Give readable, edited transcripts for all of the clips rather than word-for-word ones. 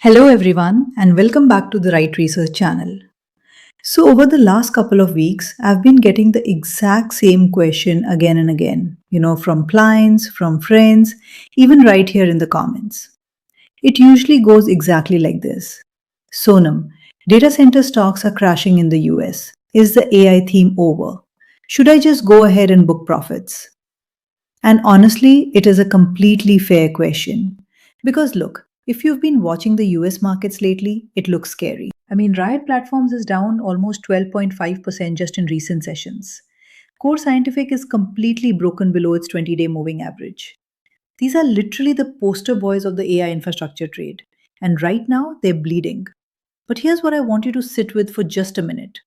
Hello, everyone, and welcome back to the Right Research channel. So, over the last couple of weeks, I've been getting the exact same question again and again, from clients, from friends, even right here in the comments. It usually goes exactly like this: Sonam, data center stocks are crashing in the US. Is the AI theme over? Should I just go ahead and book profits? And honestly, it is a completely fair question. Because look, if you've been watching the US markets lately, it looks scary. I mean, Riot Platforms is down almost 12.5% just in recent sessions. Core Scientific is completely broken below its 20-day moving average. These are literally the poster boys of the AI infrastructure trade. And right now, they're bleeding. But here's what I want you to sit with for just a minute.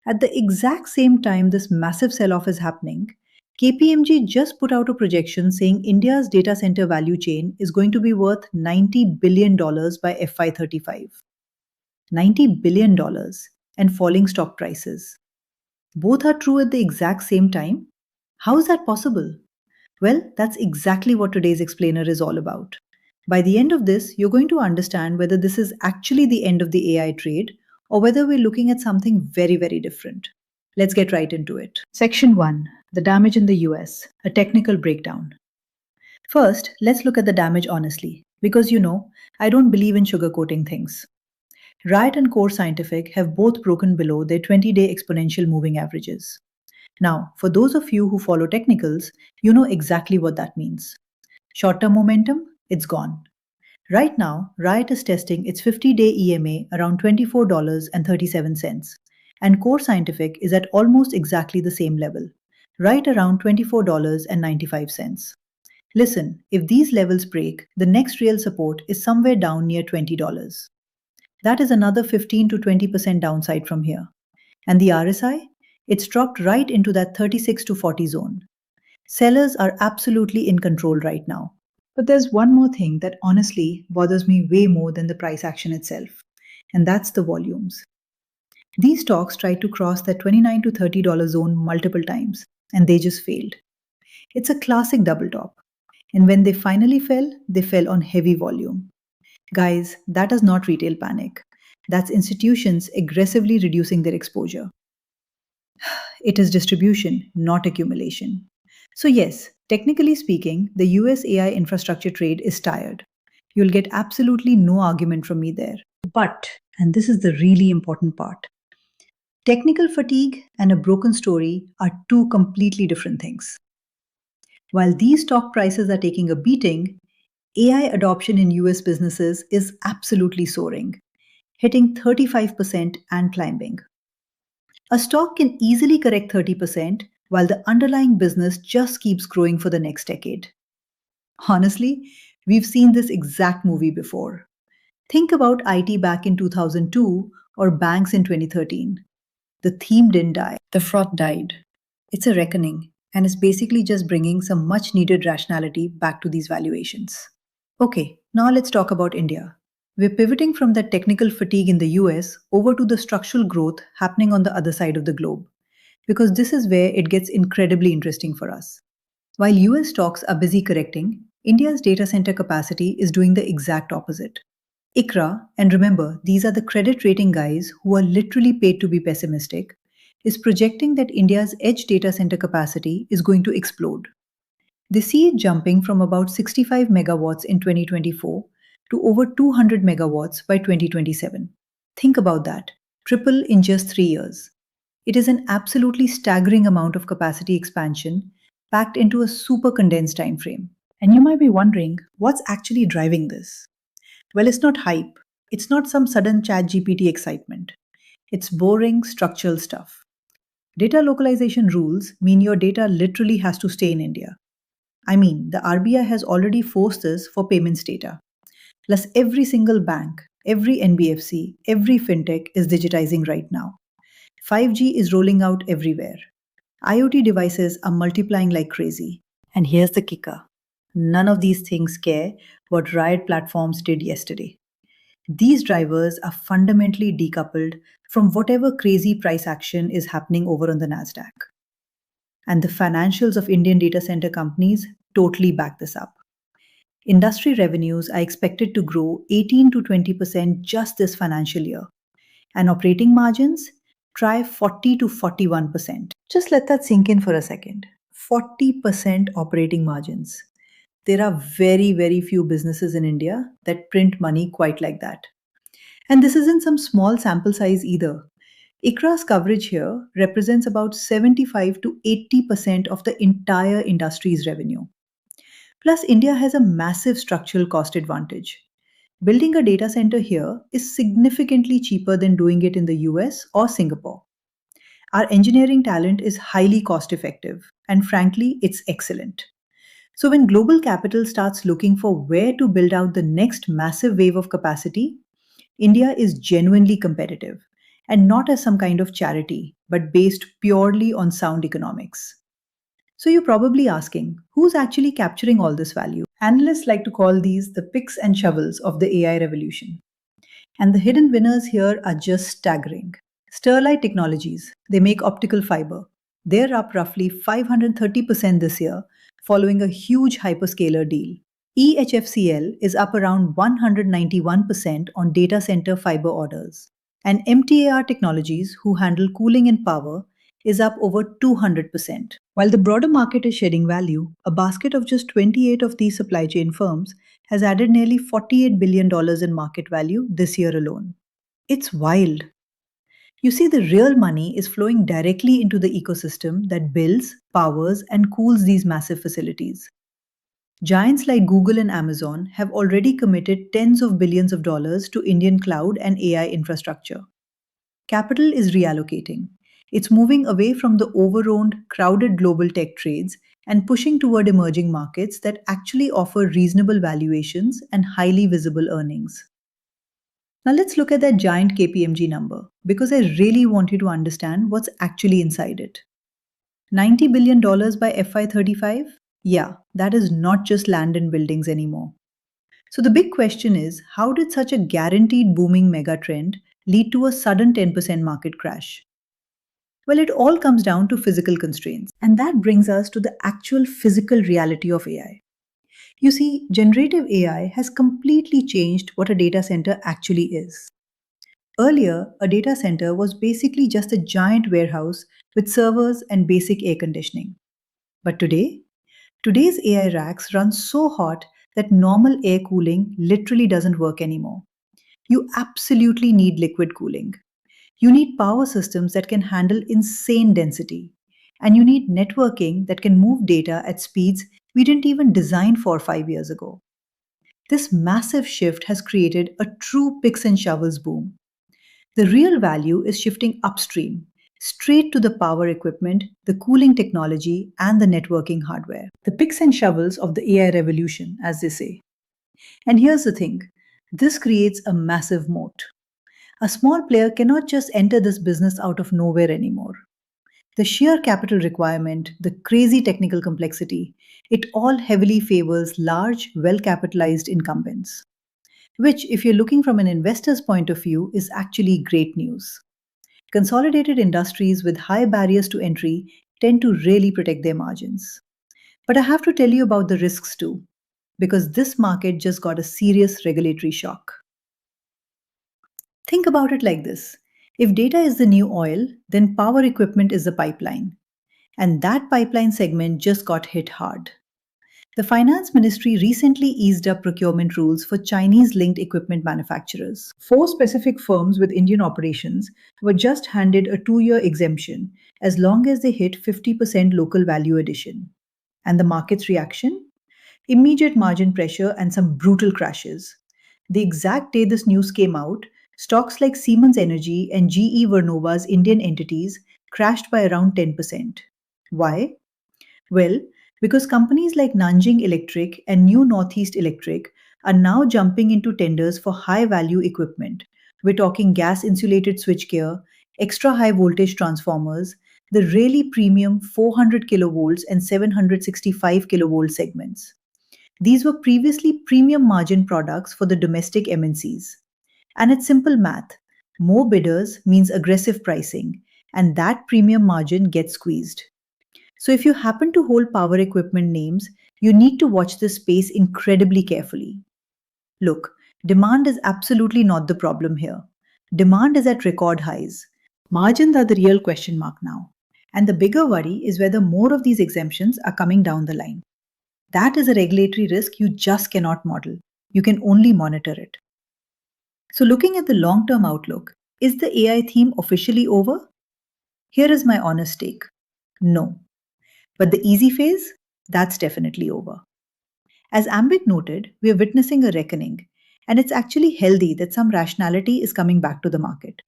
At the exact same time this massive sell off is happening, KPMG just put out a projection saying India's data center value chain is going to be worth $90 billion by FY35. $90 billion and falling stock prices. Both are true at the exact same time? How is that possible? Well, that's exactly what today's explainer is all about. By the end of this, you're going to understand whether this is actually the end of the AI trade or whether we're looking at something very, very different. Let's get right into it. Section 1: The damage in the US, a technical breakdown. First, let's look at the damage honestly, because I don't believe in sugarcoating things. Riot and CORZ Scientific have both broken below their 20-day exponential moving averages. Now, for those of you who follow technicals, you know exactly what that means. Short term momentum, it's gone. Right now, Riot is testing its 50-day EMA around $24.37, and Core Scientific is at almost exactly the same level, right around $24.95. Listen, if these levels break, the next real support is somewhere down near $20. That is another 15 to 20% downside from here. And the RSI? It's dropped right into that 36 to 40 zone. Sellers are absolutely in control right now. But there's one more thing that honestly bothers me way more than the price action itself, and that's the volumes. These stocks tried to cross that $29 to $30 zone multiple times, and they just failed. It's a classic double top. And when they fell on heavy volume. Guys, that is not retail panic. That's institutions aggressively reducing their exposure. It is distribution, not accumulation. So, yes, technically speaking, the US AI infrastructure trade is tired. You'll get absolutely no argument from me there. But, and this is the really important part, technical fatigue and a broken story are two completely different things. While these stock prices are taking a beating, AI adoption in US businesses is absolutely soaring, hitting 35% and climbing. A stock can easily correct 30% while the underlying business just keeps growing for the next decade. Honestly, we've seen this exact movie before. Think about IT back in 2002 or banks in 2013. The theme didn't die, the froth died. It's a reckoning, and it's basically just bringing some much needed rationality back to these valuations. Okay, now let's talk about India. We're pivoting from that technical fatigue in the US over to the structural growth happening on the other side of the globe, because this is where it gets incredibly interesting for us. While US stocks are busy correcting, India's data center capacity is doing the exact opposite. ICRA, and remember, these are the credit rating guys who are literally paid to be pessimistic, is projecting that India's edge data center capacity is going to explode. They see it jumping from about 65 megawatts in 2024 to over 200 megawatts by 2027. Think about that, triple in just 3 years. It is an absolutely staggering amount of capacity expansion packed into a super condensed time frame. And you might be wondering, what's actually driving this? Well, it's not hype. It's not some sudden chat GPT excitement. It's boring structural stuff. Data localization rules mean your data literally has to stay in India. I mean, the RBI has already forced this for payments data. Plus, every single bank, every NBFC, every fintech is digitizing right now. 5G is rolling out everywhere. IoT devices are multiplying like crazy. And here's the kicker: none of these things care what Riot Platforms did yesterday. These drivers are fundamentally decoupled from whatever crazy price action is happening over on the NASDAQ. And the financials of Indian data center companies totally back this up. Industry revenues are expected to grow 18 to 20% just this financial year, and operating margins try 40 to 41%. Just let that sink in for a second. 40% operating margins. There are very, very few businesses in India that print money quite like that. And this isn't some small sample size either. ICRA's coverage here represents about 75 to 80% of the entire industry's revenue. Plus, India has a massive structural cost advantage. Building a data center here is significantly cheaper than doing it in the US or Singapore. Our engineering talent is highly cost effective, and frankly, it's excellent. So, when global capital starts looking for where to build out the next massive wave of capacity, India is genuinely competitive, and not as some kind of charity, but based purely on sound economics. So, you're probably asking, who's actually capturing all this value? Analysts like to call these the picks and shovels of the AI revolution. And the hidden winners here are just staggering. Sterlite Technologies, they make optical fiber. They're up roughly 530% this year, following a huge hyperscaler deal. EHFCL is up around 191% on data center fiber orders. And MTAR Technologies, who handle cooling and power, is up over 200%. While the broader market is shedding value, a basket of just 28 of these supply chain firms has added nearly $48 billion in market value this year alone. It's wild. You see, the real money is flowing directly into the ecosystem that builds, powers, and cools these massive facilities. Giants like Google and Amazon have already committed tens of billions of dollars to Indian cloud and AI infrastructure. Capital is reallocating. It's moving away from the overowned, crowded global tech trades and pushing toward emerging markets that actually offer reasonable valuations and highly visible earnings. Now let's look at that giant KPMG number because I really want you to understand what's actually inside it. $90 billion by FY35? Yeah, that is not just land and buildings anymore. So the big question is, how did such a guaranteed booming mega trend lead to a sudden 10% market crash? Well, it all comes down to physical constraints. And that brings us to the actual physical reality of AI. You see, generative AI has completely changed what a data center actually is. Earlier, a data center was basically just a giant warehouse with servers and basic air conditioning. But today's AI racks run so hot that normal air cooling literally doesn't work anymore. You absolutely need liquid cooling. You need power systems that can handle insane density. And you need networking that can move data at speeds we didn't even design for 5 years ago. This massive shift has created a true picks and shovels boom. The real value is shifting upstream, straight to the power equipment, the cooling technology, and the networking hardware. The picks and shovels of the AI revolution, as they say. And here's the thing, this creates a massive moat. A small player cannot just enter this business out of nowhere anymore. The sheer capital requirement, the crazy technical complexity, it all heavily favors large, well capitalized incumbents. Which, if you're looking from an investor's point of view, is actually great news. Consolidated industries with high barriers to entry tend to really protect their margins. But I have to tell you about the risks too, because this market just got a serious regulatory shock. Think about it like this. If data is the new oil, then power equipment is the pipeline. And that pipeline segment just got hit hard. The finance ministry recently eased up procurement rules for Chinese linked equipment manufacturers. Four specific firms with Indian operations were just handed a 2-year exemption as long as they hit 50% local value addition. And the market's reaction? Immediate margin pressure and some brutal crashes. The exact day this news came out, stocks like Siemens Energy and GE Vernova's Indian entities crashed by around 10%. Why? Well, because companies like Nanjing Electric and New Northeast Electric are now jumping into tenders for high value equipment. We're talking gas insulated switchgear, extra high voltage transformers, the really premium 400 kilovolts and 765 kilovolt segments. These were previously premium margin products for the domestic MNCs. And it's simple math. More bidders means aggressive pricing, and that premium margin gets squeezed. So if you happen to hold power equipment names, You need to watch this space incredibly carefully. Look, demand is absolutely not the problem here. Demand is at record highs. Margins are the real question mark now. And the bigger worry is whether more of these exemptions are coming down the line. That is a regulatory risk you just cannot model. You can only monitor it. So, looking at the long term outlook, is the AI theme officially over? Here is my honest take: no. But the easy phase? That's definitely over. As Ambit noted, we are witnessing a reckoning, and it's actually healthy that some rationality is coming back to the market.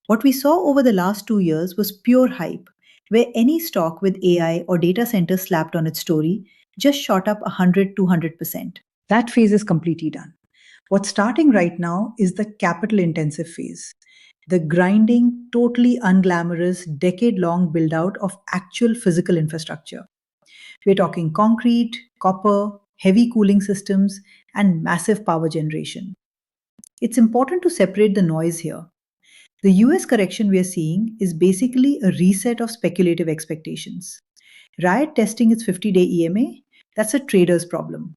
What we saw over the last 2 years was pure hype, where any stock with AI or data center slapped on its story just shot up 100 200%. That phase is completely done. What's starting right now is the capital intensive phase, the grinding, totally unglamorous, decade long build out of actual physical infrastructure. We're talking concrete, copper, heavy cooling systems, and massive power generation. It's important to separate the noise here. The US correction we are seeing is basically a reset of speculative expectations. Riot testing its 50-day EMA? That's a trader's problem.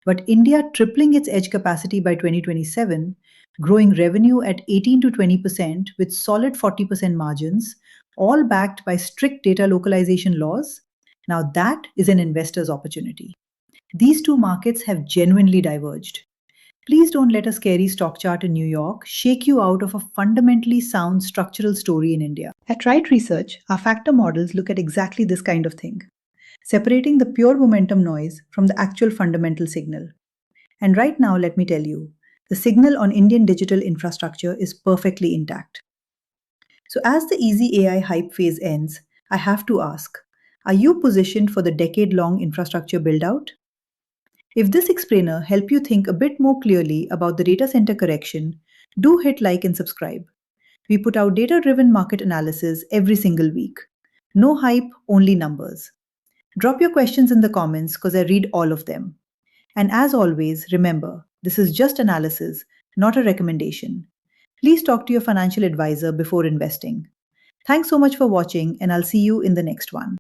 But India tripling its edge capacity by 2027, growing revenue at 18 to 20% with solid 40% margins, all backed by strict data localization laws, now that is an investor's opportunity. These two markets have genuinely diverged. Please don't let a scary stock chart in New York shake you out of a fundamentally sound structural story in India. At Wright Research, our factor models look at exactly this kind of thing, separating the pure momentum noise from the actual fundamental signal. And right now, let me tell you, the signal on Indian digital infrastructure is perfectly intact. So, as the easy AI hype phase ends, I have to ask, are you positioned for the decade long infrastructure build out? If this explainer helped you think a bit more clearly about the data center correction, do hit like and subscribe. We put out data driven market analysis every single week. No hype, only numbers. Drop your questions in the comments because I read all of them. And as always, remember, this is just analysis, not a recommendation. Please talk to your financial advisor before investing. Thanks so much for watching, and I'll see you in the next one.